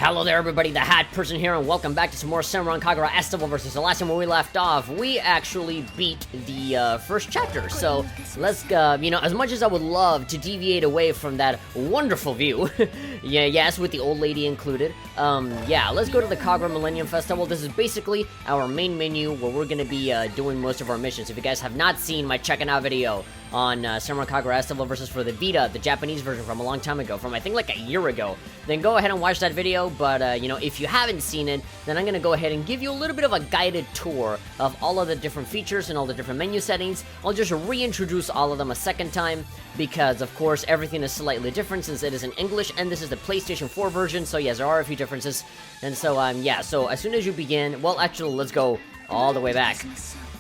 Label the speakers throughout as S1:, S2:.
S1: Hello there everybody, the Hat Person here, and welcome back to some more Senran Kagura Estival versus the last time when we left off. We actually beat the first chapter, so let's, as much as I would love to deviate away from that wonderful view, yes, with the old lady included, let's go to the Kagura Millennium Festival. This is basically our main menu where we're going to be doing most of our missions. If you guys have not seen my checking out video on Senran Kagura Estival versus for the Vita, the Japanese version from a long time ago, from I think like a year ago, then go ahead and watch that video. But if you haven't seen it, then I'm gonna go ahead and give you a little bit of a guided tour of all of the different features and all the different menu settings. I'll just reintroduce all of them a second time because of course everything is slightly different since it is in English and this is the PlayStation 4 version, so yes, there are a few differences. And so so as soon as you begin, well actually let's go all the way back.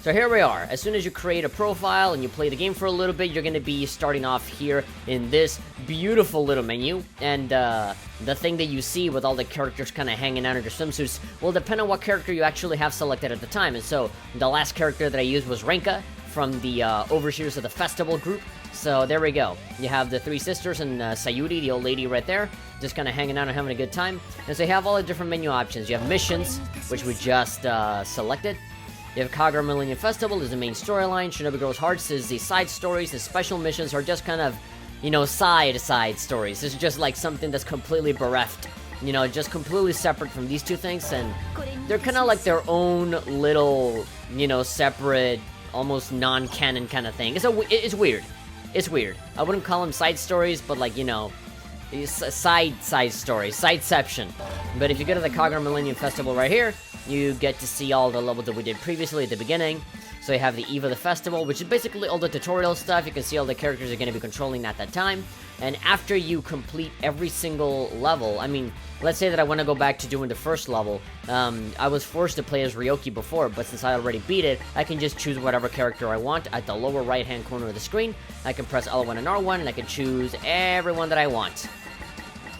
S1: So here we are. As soon as you create a profile and you play the game for a little bit, you're going to be starting off here in this beautiful little menu. And the thing that you see with all the characters kind of hanging out in their swimsuits will depend on what character you actually have selected at the time. And so the last character that I used was Renka from the Overseers of the Festival group. So there we go. You have the three sisters and Sayuri, the old lady right there, just kind of hanging out and having a good time. And so you have all the different menu options. You have missions, which we just selected. You have Kagura Millennium Festival is the main storyline, Shinobi Girls Hearts is the side stories, the special missions are just kind of, side stories. This is just like something that's completely bereft, just completely separate from these two things, and they're kind of like their own little, separate, almost non-canon kind of thing. It's weird. It's weird. I wouldn't call them side stories, but like, side stories, sideception. But if you go to the Kagura Millennium Festival right here, you get to see all the levels that we did previously at the beginning. So you have the Eve of the Festival, which is basically all the tutorial stuff. You can see all the characters you're going to be controlling at that time. And after you complete every single level, let's say that I want to go back to doing the first level. I was forced to play as Ryoki before, but since I already beat it, I can just choose whatever character I want at the lower right-hand corner of the screen. I can press L1 and R1, and I can choose everyone that I want.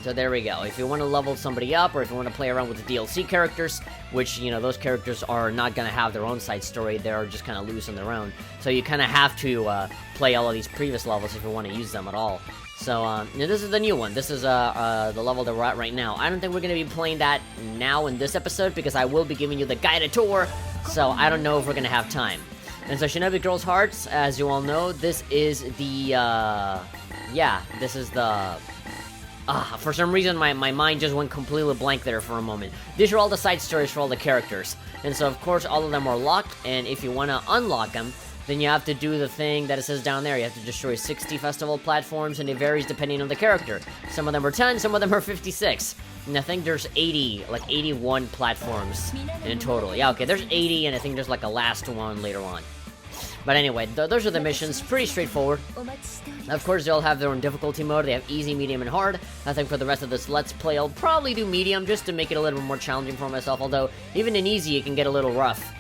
S1: So there we go. If you want to level somebody up, or if you want to play around with the DLC characters, which, those characters are not going to have their own side story, they're just kind of loose on their own. So you kind of have to play all of these previous levels if you want to use them at all. So, this is the new one. This is the level that we're at right now. I don't think we're going to be playing that now in this episode, because I will be giving you the guided tour, so I don't know if we're going to have time. And so Shinobi Girls Hearts, as you all know, this is the, this is the... for some reason, my mind just went completely blank there for a moment. These are all the side stories for all the characters. And so, of course, all of them are locked, and if you want to unlock them, then you have to do the thing that it says down there. You have to destroy 60 festival platforms, and it varies depending on the character. Some of them are 10, some of them are 56. And I think there's 81 platforms in total. Yeah, okay, there's 80, and I think there's like a last one later on. But anyway, those are the missions, pretty straightforward. Of course, they all have their own difficulty mode. They have easy, medium, and hard. I think for the rest of this Let's Play, I'll probably do medium just to make it a little bit more challenging for myself, although even in easy, it can get a little rough.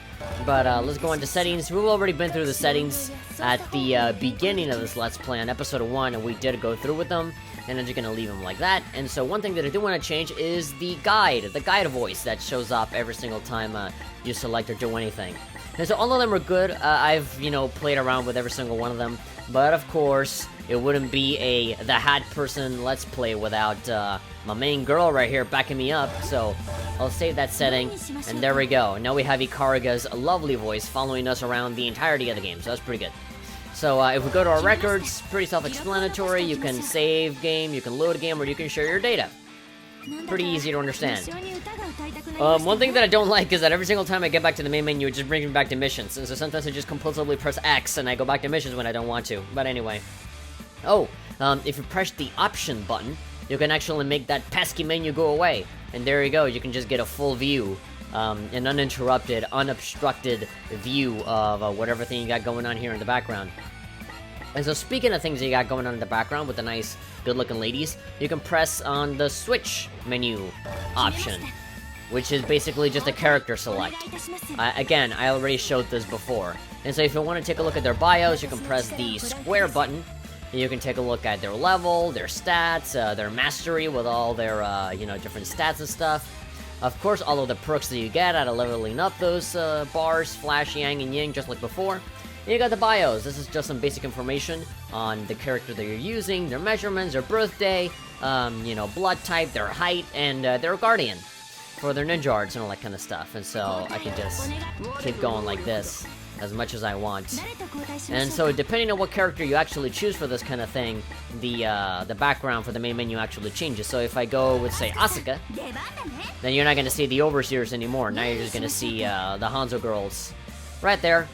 S1: But let's go into settings. We've already been through the settings at the beginning of this Let's Play on episode 1, and we did go through with them, and I'm just going to leave them like that. And so one thing that I do want to change is the guide voice that shows up every single time you select or do anything. And so all of them are good. I've, played around with every single one of them. But of course, it wouldn't be the Hat Person Let's Play without my main girl right here backing me up. So I'll save that setting. And there we go. Now we have Ikaruga's lovely voice following us around the entirety of the game. So that's pretty good. So if we go to our records, pretty self-explanatory. You can save game, you can load game, or you can share your data. Pretty easy to understand. One thing that I don't like is that every single time I get back to the main menu, it just brings me back to missions. And so sometimes I just compulsively press X and I go back to missions when I don't want to. But anyway. If you press the option button, you can actually make that pesky menu go away. And there you go, you can just get a full view. An uninterrupted, unobstructed view of whatever thing you got going on here in the background. And so speaking of things that you got going on in the background with the nice, good-looking ladies, you can press on the switch menu option, which is basically just a character select. Again, I already showed this before. And so if you want to take a look at their bios, you can press the square button. You can take a look at their level, their stats, their mastery with all their, different stats and stuff. Of course, all of the perks that you get out of leveling up those bars, flash, yang, and yin, just like before. You got the bios. This is just some basic information on the character that you're using, their measurements, their birthday, you know, blood type, their height, and their guardian for their ninja arts and all that kind of stuff. And so I can just keep going like this as much as I want. And so depending on what character you actually choose for this kind of thing, the background for the main menu actually changes. So if I go with, say, Asuka, then you're not going to see the overseers anymore. Now you're just going to see the Hanzo girls right there,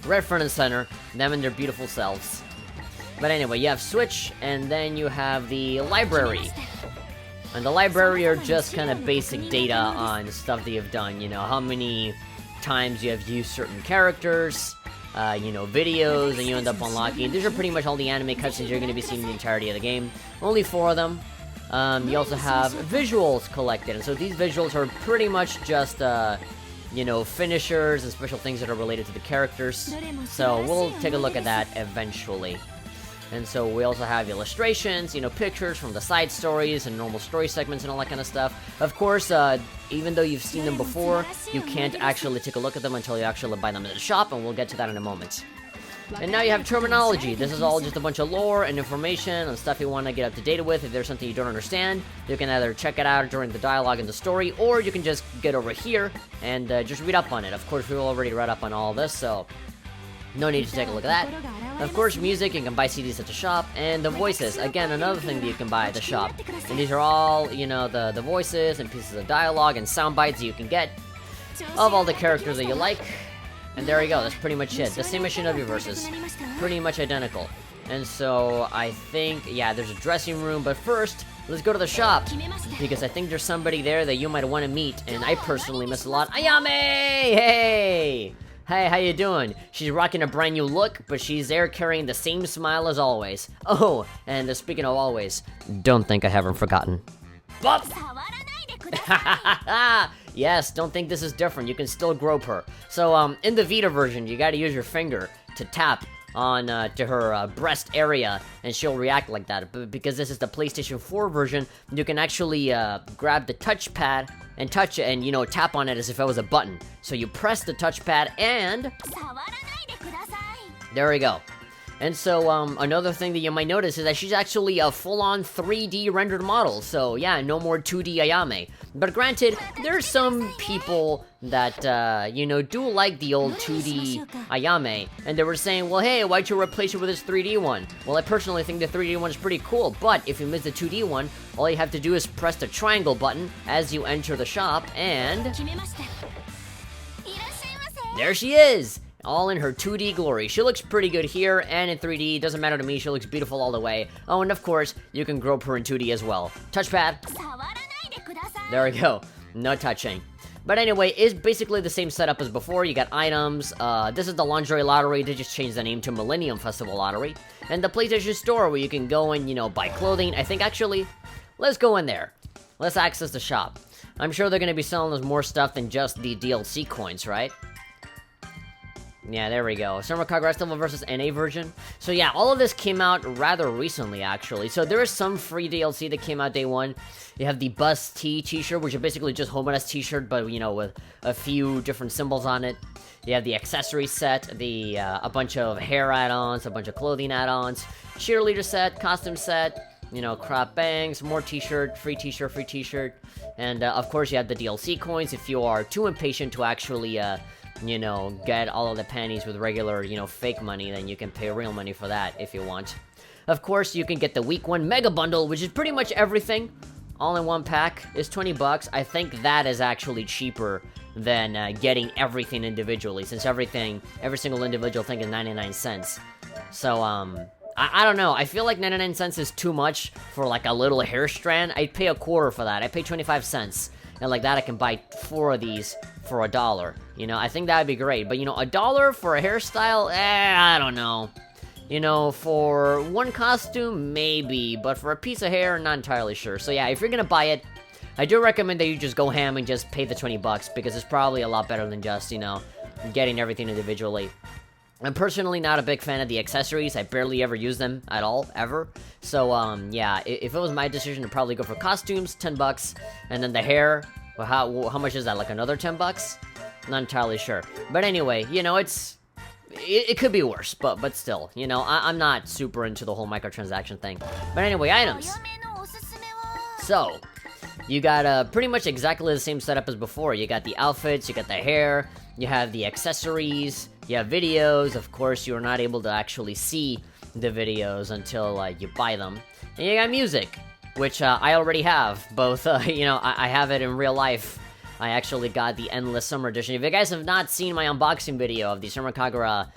S1: right front and center, them and their beautiful selves. But anyway, you have Switch, and then you have the library. And the library are just kind of basic data on stuff that you've done. You know, how many times you have used certain characters, you know, videos that you end up unlocking. These are pretty much all the anime cutscenes you're going to be seeing in the entirety of the game. Only 4 of them. You also have visuals collected, and so these visuals are pretty much just, you know, finishers and special things that are related to the characters. So we'll take a look at that eventually. And so we also have illustrations, you know, pictures from the side stories and normal story segments and all that kind of stuff. Of course, even though you've seen them before, you can't actually take a look at them until you actually buy them at the shop, and we'll get to that in a moment. And now you have terminology. This is all just a bunch of lore and information and stuff you want to get up to date with. If there's something you don't understand, you can either check it out during the dialogue in the story, or you can just get over here and just read up on it. Of course, we've already read up on all this, so no need to take a look at that. Of course, music, you can buy CDs at the shop, and the voices, again, another thing that you can buy at the shop. And these are all, you know, the voices and pieces of dialogue and sound bites that you can get of all the characters that you like. And there you go, that's pretty much it. The same as Shinobi Versus, pretty much identical. And so, I think, yeah, there's a dressing room, but first, let's go to the shop, because I think there's somebody there that you might want to meet, and I personally miss a lot. Ayame! Hey! Hey, how you doing? She's rocking a brand new look, but she's there carrying the same smile as always. Oh, and speaking of always, don't think I haven't forgotten. Bop! Yes, don't think this is different. You can still grope her. So, in the Vita version, you gotta use your finger to tap on to her breast area, and she'll react like that. But because this is the PlayStation 4 version, you can actually grab the touchpad and touch it and, you know, tap on it as if it was a button. So you press the touchpad and there we go. And so, another thing that you might notice is that she's actually a full-on 3D rendered model. So, yeah, no more 2D Ayame. But granted, there's some people that, you know, do like the old 2D Ayame. And they were saying, well, hey, why'd you replace it with this 3D one? Well, I personally think the 3D one is pretty cool. But if you miss the 2D one, all you have to do is press the triangle button as you enter the shop, and there she is! All in her 2D glory. She looks pretty good here, and in 3D, doesn't matter to me, she looks beautiful all the way. Oh, and of course, you can grope her in 2D as well. Touchpad. There we go. No touching. But anyway, it's basically the same setup as before. You got items. This is the lingerie lottery. They just changed the name to Millennium Festival Lottery. And the PlayStation Store, where you can go and, you know, buy clothing. I think, actually, let's go in there. Let's access the shop. I'm sure they're going to be selling us more stuff than just the DLC coins, right? Yeah, there we go. Senran Kagura Estival versus NA version. So yeah, all of this came out rather recently, actually. So there is some free DLC that came out day one. You have the Bus T t-shirt, which is basically just Homoda's t-shirt, but, you know, with a few different symbols on it. You have the accessory set, a bunch of hair add-ons, a bunch of clothing add-ons, cheerleader set, costume set, you know, crop bangs, more t-shirt, free t-shirt, free t-shirt. And, of course, you have the DLC coins if you are too impatient to actually, you know, get all of the panties with regular, you know, fake money, then you can pay real money for that if you want. Of course, you can get the Week 1 Mega Bundle, which is pretty much everything, all in one pack. It's 20 bucks. I think that is actually cheaper than getting everything individually, since every single individual thing is 99 cents. So, I don't know. I feel like 99 cents is too much for, like, a little hair strand. I'd pay a quarter for that. I pay 25 cents. And like that, I can buy 4 of these for $1. You know, I think that would be great. But, you know, $1 for a hairstyle? I don't know. You know, for one costume, maybe. But for a piece of hair, not entirely sure. So yeah, if you're gonna buy it, I do recommend that you just go ham and just pay the 20 bucks. Because it's probably a lot better than just, you know, getting everything individually. I'm personally not a big fan of the accessories. I barely ever use them at all, ever. So, yeah, if it was my decision to probably go for costumes, 10 bucks. And then the hair, well, how much is that? Like another 10 bucks? Not entirely sure. But anyway, you know, it's it could be worse, but still, you know, I'm not super into the whole microtransaction thing. But anyway, items. So, you got pretty much exactly the same setup as before. You got the outfits, you got the hair, you have the accessories, you have videos. Of course, you're not able to actually see the videos until you buy them. And you got music, which I already have. Both, you know, I have it in real life. I actually got the Endless Summer Edition. If you guys have not seen my unboxing video of the Senran Kagura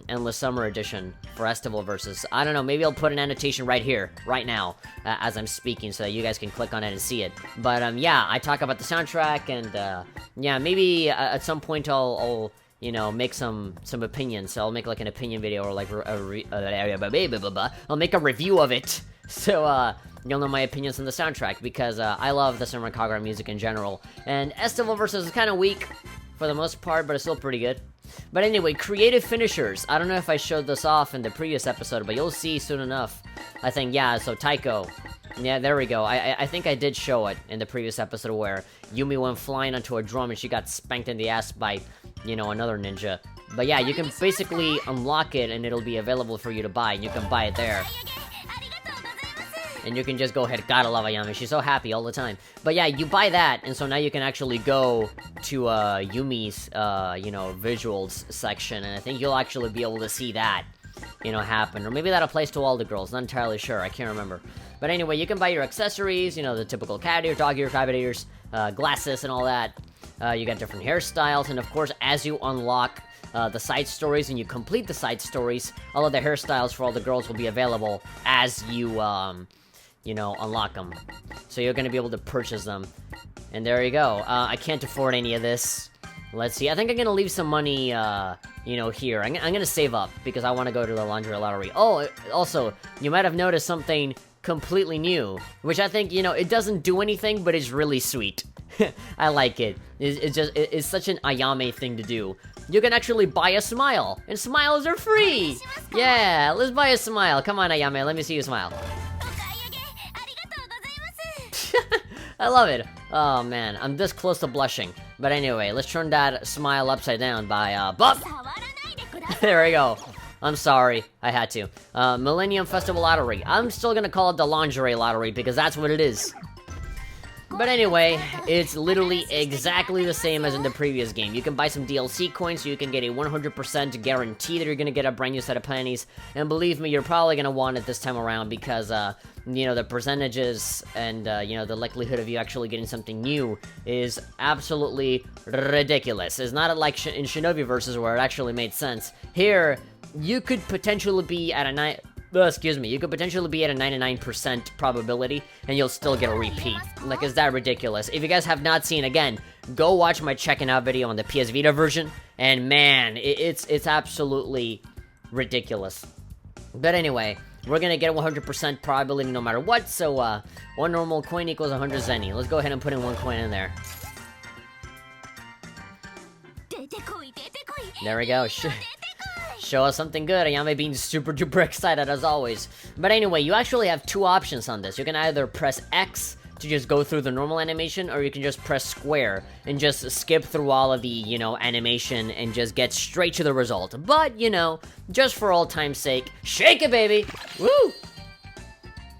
S1: Endless Summer Edition for Estival versus, I don't know, maybe I'll put an annotation right here, right now, as I'm speaking, so that you guys can click on it and see it. But yeah, I talk about the soundtrack, and yeah, maybe at some point I'll you know, make some opinions. So I'll make like an opinion video, or like I'll make a review of it. So you'll know my opinions on the soundtrack, because I love the Senran Kagura music in general. And Estival versus is kind of weak for the most part, but it's still pretty good. But anyway, creative finishers. I don't know if I showed this off in the previous episode, but you'll see soon enough. I think, yeah, so Taiko. Yeah, there we go. I think I did show it in the previous episode where Yumi went flying onto a drum and she got spanked in the ass by, you know, another ninja. But yeah, you can basically unlock it and it'll be available for you to buy, and you can buy it there. And you can just go ahead. Gotta love Ayame. She's so happy all the time. But yeah, you buy that, and so now you can actually go to Yumi's, you know, visuals section, and I think you'll actually be able to see that, you know, happen. Or maybe that applies to all the girls. Not entirely sure. I can't remember. But anyway, you can buy your accessories, you know, the typical cat ear, dog ear, rabbit ears, glasses, and all that. You got different hairstyles, and of course, as you unlock the side stories and you complete the side stories, all of the hairstyles for all the girls will be available as you, you know, unlock them. So you're gonna be able to purchase them. And there you go. I can't afford any of this. Let's see. I think I'm gonna leave some money, you know, here. I'm gonna save up, because I want to go to the lingerie lottery. Oh, also, you might have noticed something completely new, which I think, you know, it doesn't do anything, but it's really sweet. I like it. It's such an Ayame thing to do. You can actually buy a smile, and smiles are free! Yeah, let's buy a smile. Come on, Ayame, let me see you smile. I love it. Oh man, I'm this close to blushing. But anyway, let's turn that smile upside down by, bump! There we go. I'm sorry, I had to. Millennium Festival Lottery. I'm still gonna call it the Lingerie Lottery, because that's what it is. But anyway, it's literally exactly the same as in the previous game. You can buy some DLC coins, so you can get a 100% guarantee that you're gonna get a brand new set of panties. And believe me, you're probably gonna want it this time around, because, you know, the percentages and, you know, the likelihood of you actually getting something new is absolutely ridiculous. It's not like in Shinobi Versus where it actually made sense. Here, you could potentially be at a you could potentially be at a 99% probability, and you'll still get a repeat. Like, is that ridiculous? If you guys have not seen, again, go watch my checking out video on the PS Vita version, and man, it's absolutely ridiculous. But anyway, we're gonna get a 100% probability no matter what, so, one normal coin equals 100 zeni. Let's go ahead and put in one coin in there. There we go. Show us something good. Ayame being super duper excited as always. But anyway, you actually have two options on this. You can either press X to just go through the normal animation, or you can just press square and just skip through all of the, you know, animation and just get straight to the result. But, you know, just for old time's sake, shake it, baby! Woo!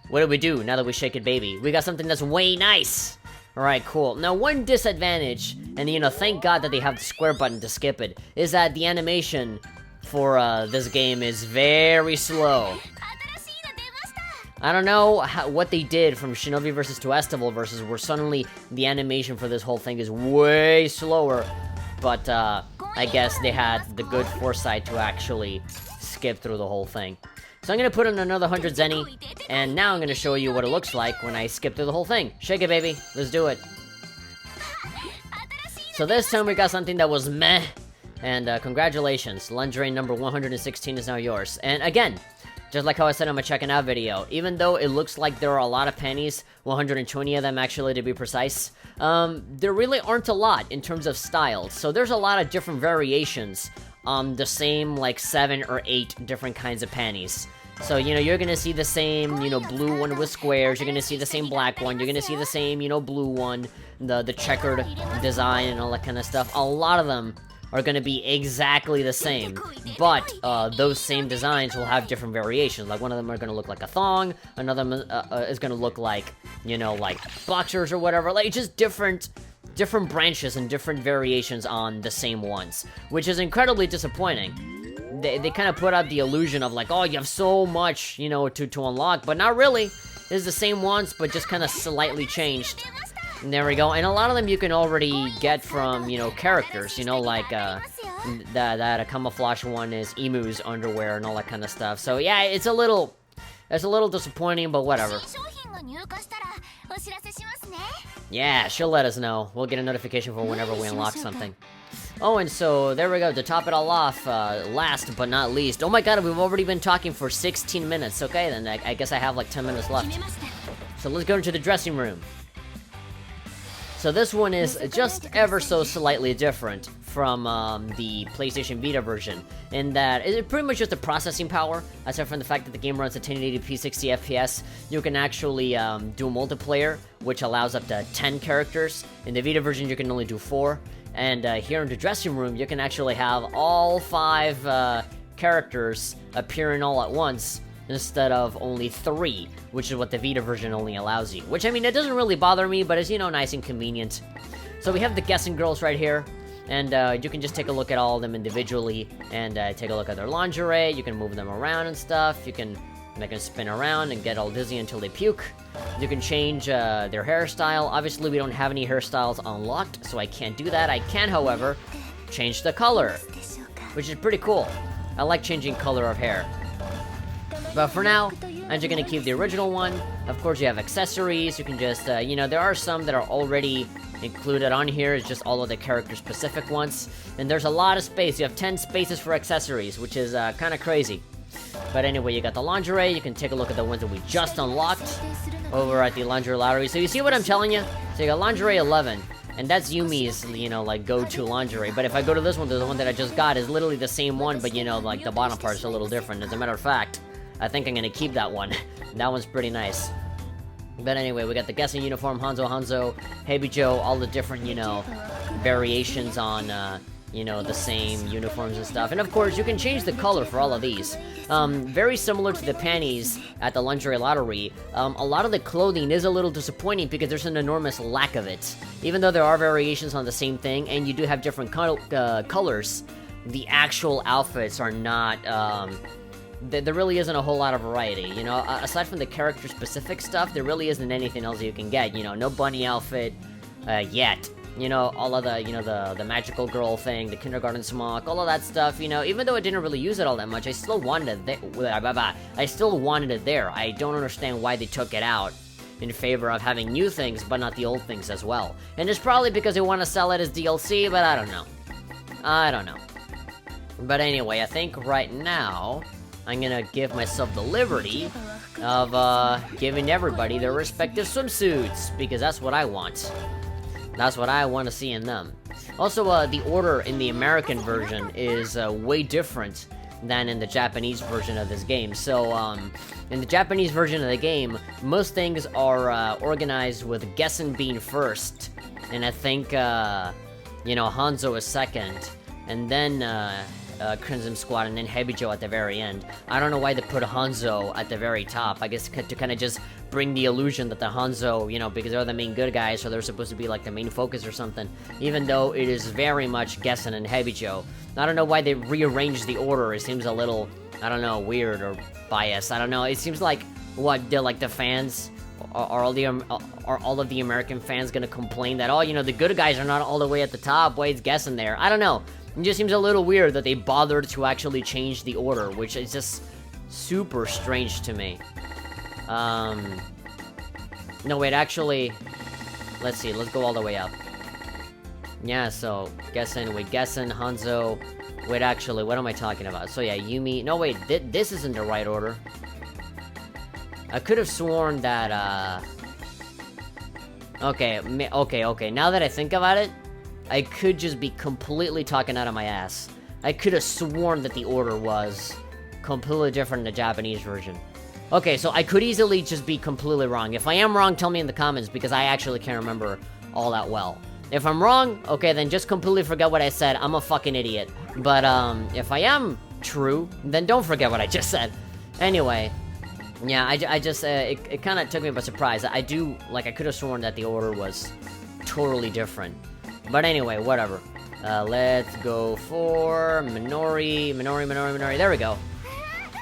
S1: What do we do now that we shake it, baby? We got something that's way nice! Alright, cool. Now, one disadvantage, and, you know, thank God that they have the square button to skip it, is that the animation for this game is very slow. I don't know what they did from Shinobi versus to Estival versus, where suddenly the animation for this whole thing is way slower, but I guess they had the good foresight to actually skip through the whole thing. So I'm gonna put in another 100 zeni, and now I'm gonna show you what it looks like when I skip through the whole thing. Shake it, baby. Let's do it. So this time we got something that was meh. And congratulations, lingerie number 116 is now yours. And again, just like how I said in my checking out video, even though it looks like there are a lot of panties, 120 of them actually to be precise, there really aren't a lot in terms of styles. So there's a lot of different variations on the same like 7 or 8 different kinds of panties. So, you know, you're gonna see the same, you know, blue one with squares, you're gonna see the same black one, you're gonna see the same, you know, blue one, the checkered design and all that kind of stuff. A lot of them are gonna be exactly the same, but those same designs will have different variations. Like one of them are gonna look like a thong, another is gonna look like, you know, like boxers or whatever. Like just different branches and different variations on the same ones, which is incredibly disappointing. They kind of put out the illusion of like, oh, you have so much, you know, to unlock, but not really. It's the same ones, but just kind of slightly changed. And there we go. And a lot of them you can already get from, you know, characters, you know, like, that a camouflage one is Emu's underwear and all that kind of stuff. So, yeah, it's a little disappointing, but whatever. Yeah, she'll let us know. We'll get a notification for whenever we unlock something. Oh, and so, there we go, to top it all off, last but not least. Oh my god, we've already been talking for 16 minutes. Okay, then I guess I have like 10 minutes left. So let's go into the dressing room. So this one is just ever so slightly different from the PlayStation Vita version, in that it's pretty much just the processing power. Aside from the fact that the game runs at 1080p 60 FPS, you can actually do multiplayer, which allows up to 10 characters. In the Vita version, you can only do 4. And here in the dressing room, you can actually have all 5 characters appearing all at once, instead of only 3, which is what the Vita version only allows you. Which, I mean, it doesn't really bother me, but it's, you know, nice and convenient. So we have the guessing girls right here, and you can just take a look at all of them individually, and take a look at their lingerie. You can move them around and stuff. You can make them spin around and get all dizzy until they puke. You can change their hairstyle. Obviously, we don't have any hairstyles unlocked, so I can't do that. I can, however, change the color, which is pretty cool. I like changing color of hair. But for now, I'm just gonna keep the original one. Of course, you have accessories. You can just, you know, there are some that are already included on here. It's just all of the character-specific ones. And there's a lot of space. You have 10 spaces for accessories, which is kind of crazy. But anyway, you got the lingerie. You can take a look at the ones that we just unlocked over at the lingerie lottery. So you see what I'm telling you? So you got lingerie 11. And that's Yumi's, you know, like, go-to lingerie. But if I go to this one, the one that I just got is literally the same one, but, you know, like, the bottom part is a little different. As a matter of fact, I think I'm gonna keep that one. That one's pretty nice. But anyway, we got the guessing uniform, Hanzo, Heibijo, all the different, you know, variations on, you know, the same uniforms and stuff. And of course, you can change the color for all of these. Very similar to the panties at the lingerie lottery, a lot of the clothing is a little disappointing because there's an enormous lack of it. Even though there are variations on the same thing, and you do have different colors, the actual outfits are not, there really isn't a whole lot of variety, you know. Aside from the character-specific stuff, there really isn't anything else you can get, you know. No bunny outfit, yet. You know, all of the, you know, the magical girl thing, the kindergarten smock, all of that stuff, you know. Even though I didn't really use it all that much, I still wanted it I still wanted it there. I don't understand why they took it out in favor of having new things, but not the old things as well. And it's probably because they want to sell it as DLC, but I don't know. But anyway, I think right now I'm gonna give myself the liberty of giving everybody their respective swimsuits, because that's what I want. That's what I want to see in them. Also, the order in the American version is way different than in the Japanese version of this game. So, in the Japanese version of the game, most things are organized with Gessen being first, and I think, you know, Hanzo is second, and then Crimson Squad, and then Heibijo at the very end. I don't know why they put Hanzo at the very top. I guess to kind of just bring the illusion that the Hanzo, you know, because they're the main good guys, so they're supposed to be like the main focus or something, even though it is very much Gessen and Heibijo. I don't know why they rearranged the order. It seems a little, I don't know, weird or biased. I don't know. It seems like, what, like the fans, are all of the American fans gonna complain that, oh, you know, the good guys are not all the way at the top, why is Gessen there? I don't know. It just seems a little weird that they bothered to actually change the order, which is just super strange to me. No, wait, actually, let's see, let's go all the way up. Yeah, so, Gessen, Hanzo, wait, actually, what am I talking about? So yeah, Yumi, no, wait, this isn't the right order. I could have sworn that, okay, now that I think about it, I could just be completely talking out of my ass. I could have sworn that the order was completely different in the Japanese version. Okay, so I could easily just be completely wrong. If I am wrong, tell me in the comments, because I actually can't remember all that well. If I'm wrong, okay, then just completely forget what I said. I'm a fucking idiot. But, if I am true, then don't forget what I just said. Anyway, yeah, I just, it kind of took me by surprise. I could have sworn that the order was totally different. But anyway, whatever. Let's go for Minori. There we go.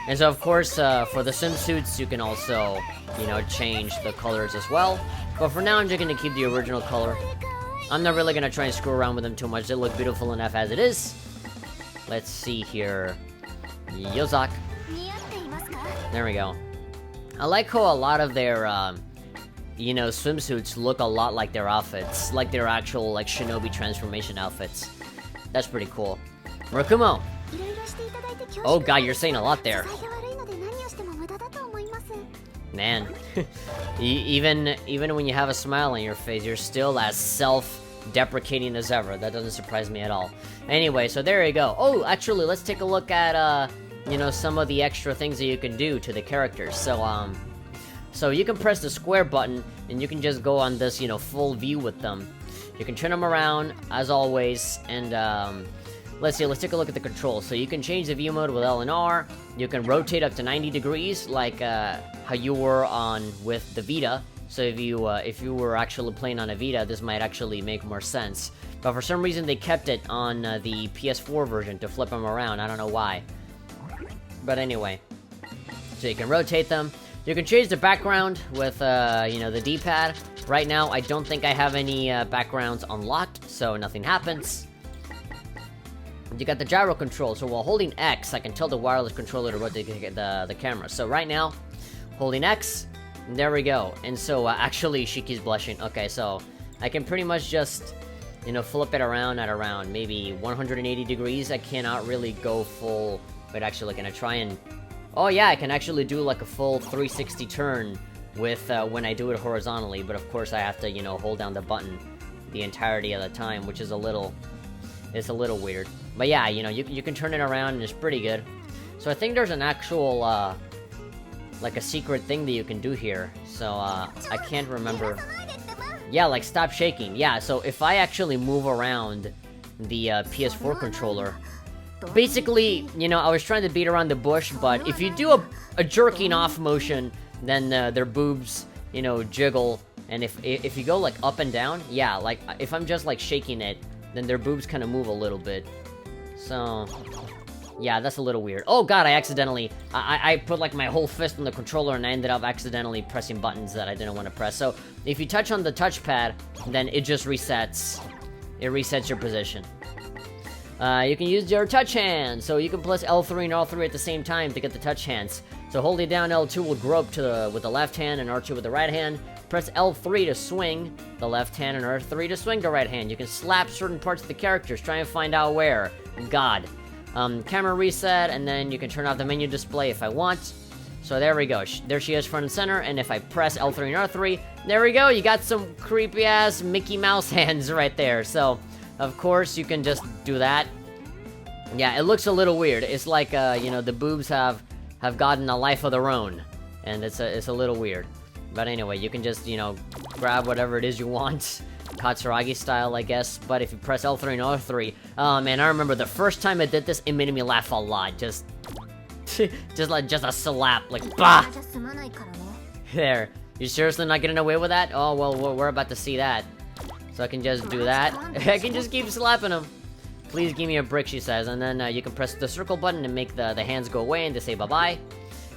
S1: And so, of course, for the swimsuits, you can also, you know, change the colors as well. But for now, I'm just going to keep the original color. I'm not really going to try and screw around with them too much. They look beautiful enough as it is. Let's see here. Yozak. There we go. I like how a lot of their, you know, swimsuits look a lot like their outfits. Like their actual, like, shinobi transformation outfits. That's pretty cool. Rakumo. Oh god, you're saying a lot there. Man. even when you have a smile on your face, you're still as self-deprecating as ever. That doesn't surprise me at all. Anyway, so there you go. Oh, actually, let's take a look at, you know, some of the extra things that you can do to the characters. So you can press the square button, and you can just go on this, you know, full view with them. You can turn them around, as always, and, let's see, let's take a look at the controls. So you can change the view mode with L and R. You can rotate up to 90 degrees, like, how you were on with the Vita. So if you were actually playing on a Vita, this might actually make more sense. But for some reason, they kept it on the PS4 version to flip them around. I don't know why. But anyway, so you can rotate them. You can change the background with, you know, the D-pad. Right now, I don't think I have any backgrounds unlocked, so nothing happens. You got the gyro control, so while holding X, I can tell the wireless controller to rotate the camera. So right now, holding X, there we go. And so, actually, Shiki's blushing. Okay, so I can pretty much just, you know, flip it around at around maybe 180 degrees. I cannot really go full... Wait, actually, can I try and... Oh yeah, I can actually do like a full 360 turn with, when I do it horizontally. But of course, I have to, you know, hold down the button the entirety of the time, which is a little... It's a little weird. But yeah, you know, you can turn it around and it's pretty good. So I think there's an actual, like a secret thing that you can do here. So, I can't remember. Yeah, like stop shaking. Yeah, so if I actually move around the, PS4 controller... Basically, you know, I was trying to beat around the bush, but if you do a jerking off motion, then, their boobs, you know, jiggle. And if you go, like, up and down, yeah, like, if I'm just, like, shaking it, then their boobs kind of move a little bit. So, yeah, that's a little weird. Oh god, I accidentally... I put, like, my whole fist on the controller, and I ended up accidentally pressing buttons that I didn't want to press. So, if you touch on the touchpad, then it just resets. It resets your position. You can use your touch hand, so you can press L3 and R3 at the same time to get the touch hands. So holding down L2 will grope with the left hand and R2 with the right hand. Press L3 to swing the left hand and R3 to swing the right hand. You can slap certain parts of the characters, try and find out where. God. Camera reset, and then you can turn off the menu display if I want. So there we go. There she is front and center, and if I press L3 and R3, there we go, you got some creepy-ass Mickey Mouse hands right there. So... Of course, you can just do that. Yeah, it looks a little weird. It's like, you know, the boobs have gotten a life of their own. And it's a little weird. But anyway, you can just, you know, grab whatever it is you want. Katsuragi style, I guess. But if you press L3 and R3... Oh, man, I remember the first time I did this, it made me laugh a lot. Just a slap. Like, bah! There. You seriously not getting away with that? Oh, well, we're about to see that. So I can just do that. I can just keep slapping them. Please give me a brick, she says. And then you can press the circle button to make the hands go away and to say bye-bye.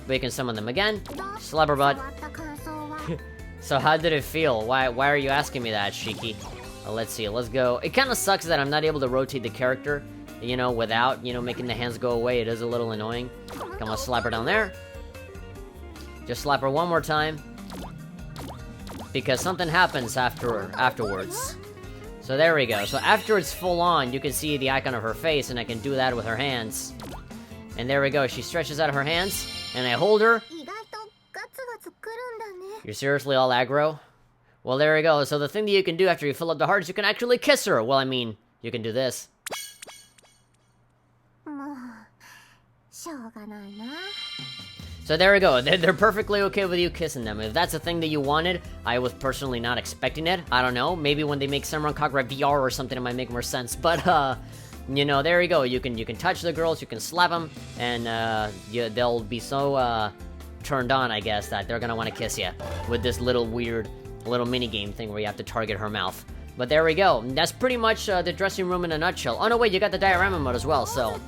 S1: But you can summon them again. Slap her butt. So how did it feel? Why are you asking me that, Shiki? Let's see, let's go. It kind of sucks that I'm not able to rotate the character, you know, without, you know, making the hands go away. It is a little annoying. Come on, slap her down there. Just slap her one more time. Because something happens afterwards. So there we go. So after it's full on, you can see the icon of her face, and I can do that with her hands. And there we go. She stretches out her hands, and I hold her. You're seriously all aggro? Well, there we go. So the thing that you can do after you fill up the hearts, you can actually kiss her. Well, I mean, you can do this. So there we go. They're perfectly okay with you kissing them. If that's a thing that you wanted, I was personally not expecting it. I don't know. Maybe when they make Senran Kagura VR or something, it might make more sense. But, you know, there you go. You can touch the girls, you can slap them, and they'll be so turned on, I guess, that they're gonna want to kiss you with this little weird little mini game thing where you have to target her mouth. But there we go. That's pretty much the dressing room in a nutshell. Oh no, wait, you got the diorama mode as well. So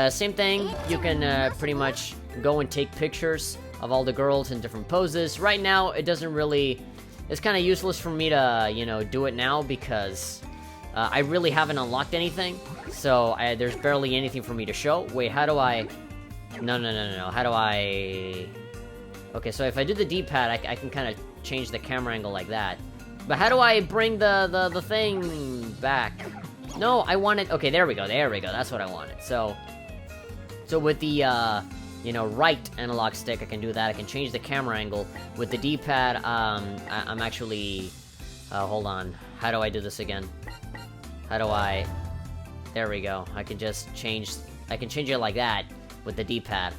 S1: same thing. You can pretty much go and take pictures of all the girls in different poses. Right now, it doesn't really. It's kind of useless for me to, you know, do it now because I really haven't unlocked anything. So there's barely anything for me to show. Wait, how do I? No. How do I? Okay, so if I do the D-pad, I can kind of change the camera angle like that. But how do I bring the thing back? No, I want it. Okay, there we go. That's what I wanted. So with the you know, right analog stick, I can do that. I can change the camera angle. With the D-pad, I'm actually. Hold on. How do I do this again? How do I? There we go. I can just change. I can change it like that with the D-pad.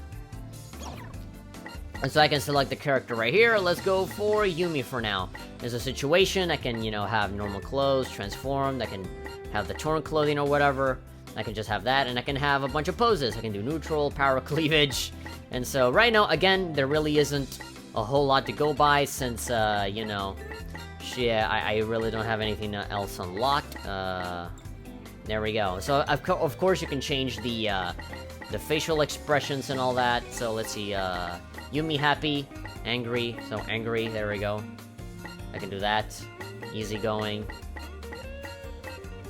S1: And so I can select the character right here. Let's go for Yumi for now. There's a situation, I can, you know, have normal clothes, transformed, I can have the torn clothing or whatever. I can just have that, and I can have a bunch of poses. I can do neutral, power cleavage. And so right now, again, there really isn't a whole lot to go by since, you know, I really don't have anything else unlocked. There we go. So, of course, you can change the facial expressions and all that. So, let's see, Yumi happy, angry, so angry, there we go. I can do that. Easygoing.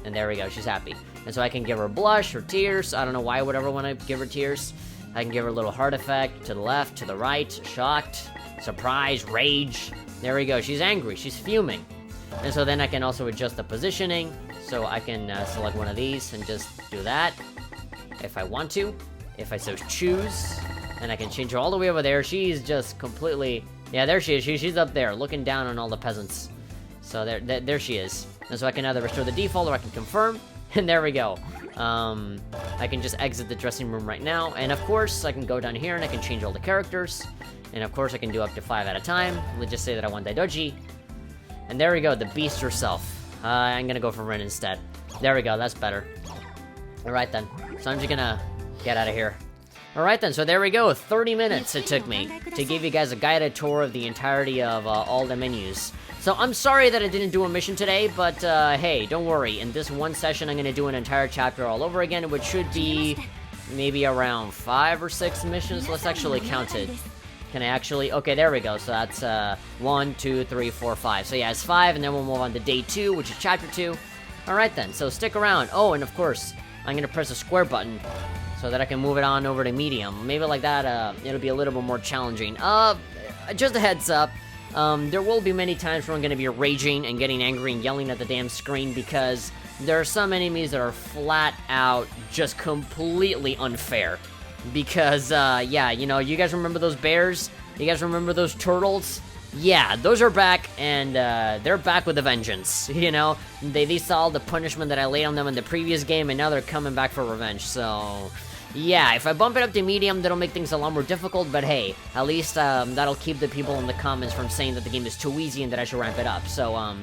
S1: And there we go, she's happy. And so I can give her blush or tears. I don't know why I would ever want to give her tears. I can give her a little heart effect to the left, to the right, shocked, surprise, rage. There we go, she's angry, she's fuming. And so then I can also adjust the positioning. So I can select one of these and just do that if I want to, if I so choose. And I can change her all the way over there. She's just completely... Yeah, there she is. She's up there, looking down on all the peasants. So there she is. And so I can either restore the default or I can confirm. And there we go. I can just exit the dressing room right now. And of course, I can go down here and I can change all the characters. And of course, I can do up to 5 at a time. Let's just say that I want Daidoji. And there we go, the beast herself. I'm gonna go for Ren instead. There we go, that's better. Alright then. So I'm just gonna get out of here. Alright then, so there we go, 30 minutes it took me to give you guys a guided tour of the entirety of all the menus. So I'm sorry that I didn't do a mission today, but hey, don't worry. In this one session, I'm gonna do an entire chapter all over again, which should be maybe around 5 or 6 missions. Let's actually count it. Can I actually? Okay, there we go. So that's 1, 2, 3, 4, 5. So yeah, it's 5, and then we'll move on to day 2, which is chapter 2. Alright then, so stick around. Oh, and of course, I'm gonna press the square button so that I can move it on over to medium. Maybe like that, it'll be a little bit more challenging. Just a heads up, there will be many times where I'm gonna be raging and getting angry and yelling at the damn screen because there are some enemies that are flat out just completely unfair. Because, yeah, you know, you guys remember those bears? You guys remember those turtles? Yeah, those are back, and they're back with a vengeance, you know? They saw the punishment that I laid on them in the previous game, and now they're coming back for revenge, so... Yeah, if I bump it up to medium, that'll make things a lot more difficult, but hey, at least that'll keep the people in the comments from saying that the game is too easy and that I should ramp it up, so,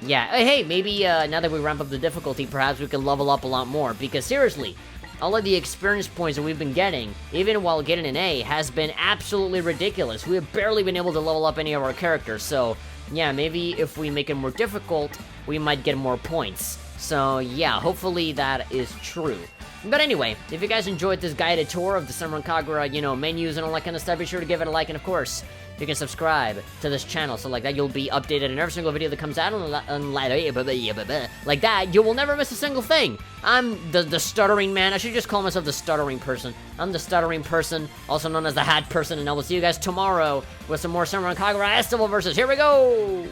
S1: yeah. Hey, maybe now that we ramp up the difficulty, perhaps we can level up a lot more, because seriously, all of the experience points that we've been getting, even while getting an A, has been absolutely ridiculous. We have barely been able to level up any of our characters, so yeah, maybe if we make it more difficult, we might get more points. So yeah, hopefully that is true. But anyway, if you guys enjoyed this guided tour of the Senran Kagura, you know, menus and all that kind of stuff, be sure to give it a like, and of course, you can subscribe to this channel, so like that you'll be updated in every single video that comes out, like that, you will never miss a single thing. I'm the stuttering man. I should just call myself the stuttering person. I'm the stuttering person, also known as the hat person, and I will see you guys tomorrow with some more Senran Kagura Estival versus. Here we go!